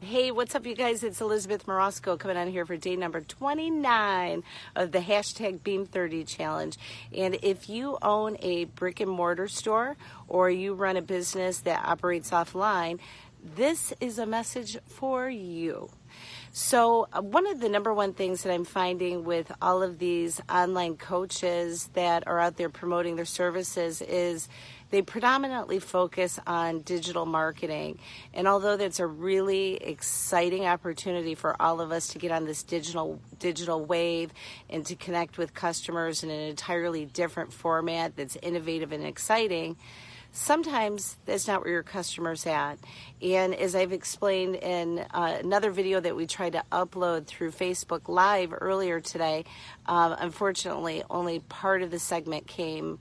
Hey, what's up, you guys? It's Elizabeth Morosco coming on here for day number 29 of the hashtag Beam30 challenge. And if you own a brick and mortar store or you run a business that operates offline, this is a message for you. So one of the number one things that I'm finding with all of these online coaches that are out there promoting their services is they predominantly focus on digital marketing. And although that's a really exciting opportunity for all of us to get on this digital wave and to connect with customers in an entirely different format that's innovative and exciting, sometimes that's not where your customer's at. And as I've explained in another video that we tried to upload through Facebook Live earlier today, unfortunately only part of the segment came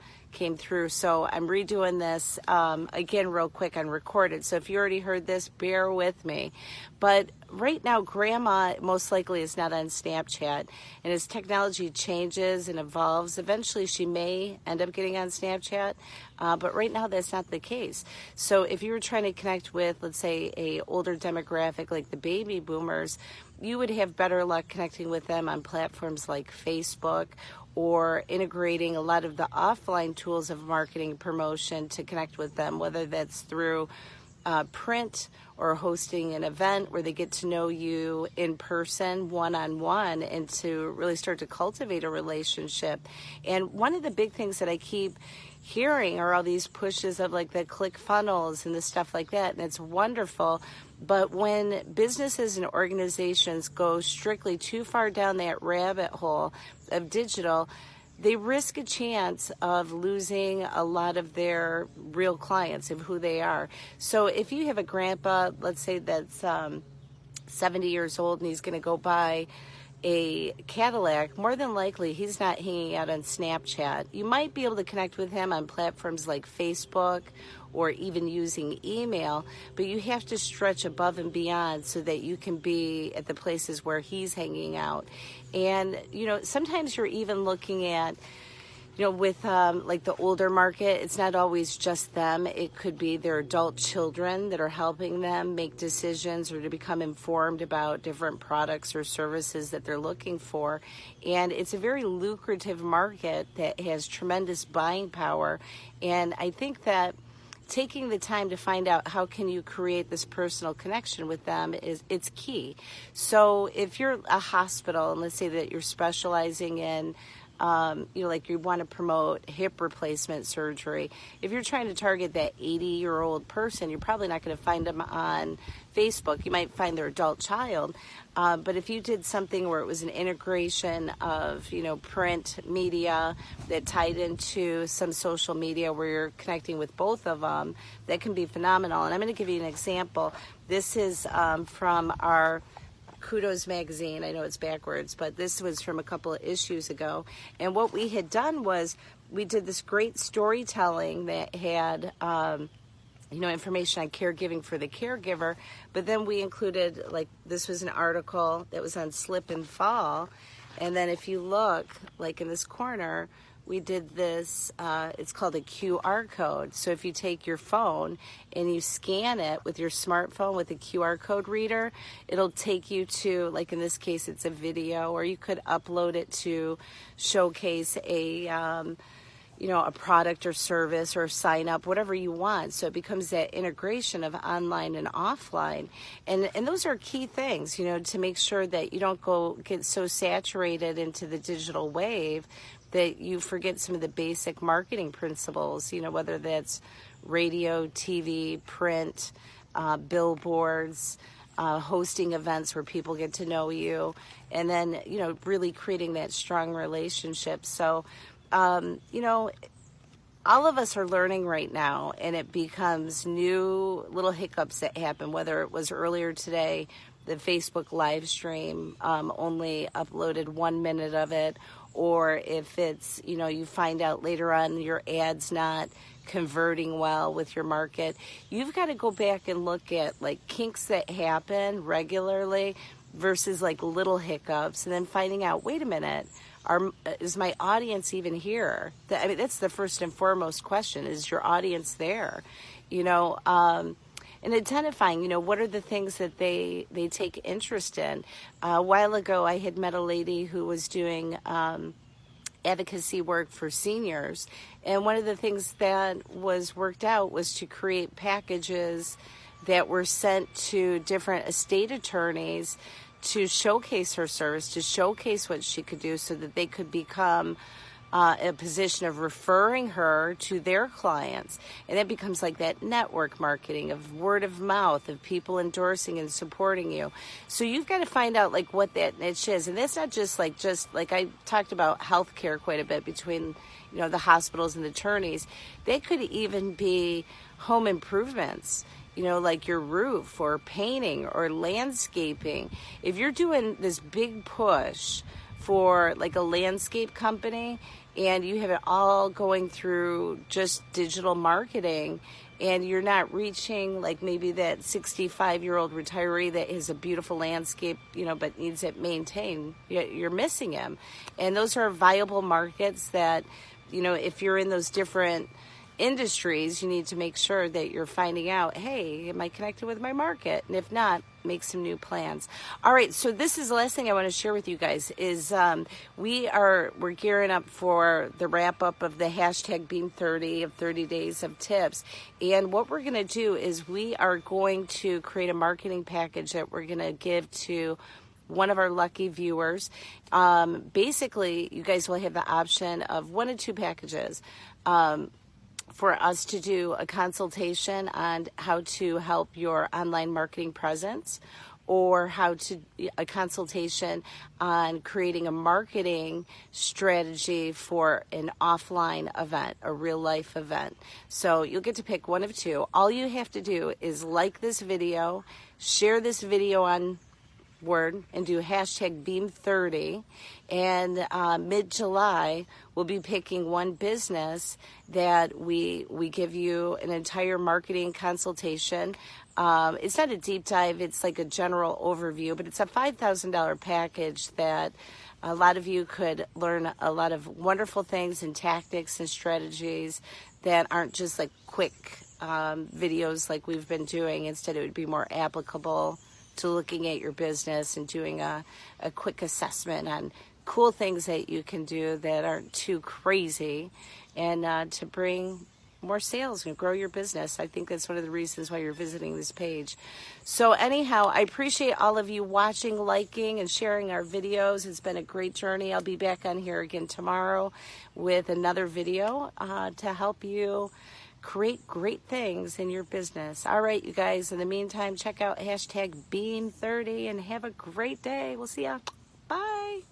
through. So I'm redoing this again real quick unrecorded. So if you already heard this, bear with me. But right now, Grandma most likely is not on Snapchat. And as technology changes and evolves, eventually she may end up getting on Snapchat. But right now, that's not the case. So if you were trying to connect with, let's say, a older demographic like the baby boomers, you would have better luck connecting with them on platforms like Facebook or integrating a lot of the offline tools of marketing promotion to connect with them, whether that's through print or hosting an event where they get to know you in person, one-on-one, and to really start to cultivate a relationship. And one of the big things that I keep hearing are all these pushes of like the ClickFunnels and the stuff like that, and it's wonderful. But when businesses and organizations go strictly too far down that rabbit hole of digital, they risk a chance of losing a lot of their real clients of who they are. So if you have a grandpa, let's say that's 70 years old and he's going to go buy a Cadillac, more than likely he's not hanging out on Snapchat. You might be able to connect with him on platforms like Facebook or even using email, but you have to stretch above and beyond so that you can be at the places where he's hanging out. And, you know, sometimes you're even looking at, you know, with like the older market, it's not always just them. It could be their adult children that are helping them make decisions or to become informed about different products or services that they're looking for. And it's a very lucrative market that has tremendous buying power. And I think that taking the time to find out how can you create this personal connection with them it's key. So if you're a hospital and let's say that you're specializing in like you want to promote hip replacement surgery. If you're trying to target that 80-year-old person, you're probably not going to find them on Facebook. You might find their adult child. But if you did something where it was an integration of, print media that tied into some social media where you're connecting with both of them, that can be phenomenal. And I'm going to give you an example. This is from our Kudos magazine. I know it's backwards, but this was from a couple of issues ago. And what we had done was we did this great storytelling that had, information on caregiving for the caregiver, but then we included, like, this was an article that was on slip and fall. And then if you look, like in this corner, we did this, it's called a QR code. So if you take your phone and you scan it with your smartphone with a QR code reader, it'll take you to, like in this case, it's a video, or you could upload it to showcase a product or service or sign up, whatever you want. So it becomes that integration of online and offline. And those are key things, to make sure that you don't get so saturated into the digital wave that you forget some of the basic marketing principles, whether that's radio, TV, print, billboards, hosting events where people get to know you, and then, really creating that strong relationship. So, all of us are learning right now, and it becomes new little hiccups that happen, whether it was earlier today, the Facebook live stream only uploaded 1 minute of it, or if it's, you find out later on your ad's not converting well with your market. You've got to go back and look at like kinks that happen regularly versus like little hiccups, and then finding out, wait a minute, is my audience even here? That's the first and foremost question. Is your audience there? and identifying, what are the things that they take interest in. A while ago, I had met a lady who was doing advocacy work for seniors, and one of the things that was worked out was to create packages that were sent to different estate attorneys to showcase her service, to showcase what she could do, so that they could become a position of referring her to their clients. And that becomes like that network marketing of word of mouth, of people endorsing and supporting you. So you've got to find out like what that niche is. And that's not just like I talked about healthcare quite a bit between, the hospitals and the attorneys. They could even be home improvements, like your roof or painting or landscaping. If you're doing this big push for like a landscape company and you have it all going through just digital marketing, and you're not reaching like maybe that 65-year-old retiree that has a beautiful landscape, but needs it maintained, you're missing him. And those are viable markets that, if you're in those different industries, you need to make sure that you're finding out, hey, am I connected with my market? And if not, make some new plans. All right, so this is the last thing I want to share with you guys is we're gearing up for the wrap up of the hashtag Beam 30 of 30 days of tips. And what we're going to do is we are going to create a marketing package that we're going to give to one of our lucky viewers. Basically, you guys will have the option of 1 of 2 packages. For us to do a consultation on how to help your online marketing presence, or a consultation on creating a marketing strategy for an offline event, a real life event. So you'll get to pick 1 of 2. All you have to do is like this video, share this video on Word, and do hashtag Beam30, and mid-July we'll be picking one business that we give you an entire marketing consultation. It's not a deep dive, it's like a general overview, but it's a $5,000 package that a lot of you could learn a lot of wonderful things and tactics and strategies that aren't just like quick videos like we've been doing. Instead, it would be more applicable to looking at your business and doing a quick assessment on cool things that you can do that aren't too crazy, and to bring more sales and grow your business. I think that's one of the reasons why you're visiting this page. So anyhow, I appreciate all of you watching, liking, and sharing our videos. It's been a great journey. I'll be back on here again tomorrow with another video to help you create great things in your business. All right, you guys, in the meantime, check out hashtag Beam30 and have a great day. We'll see ya. Bye.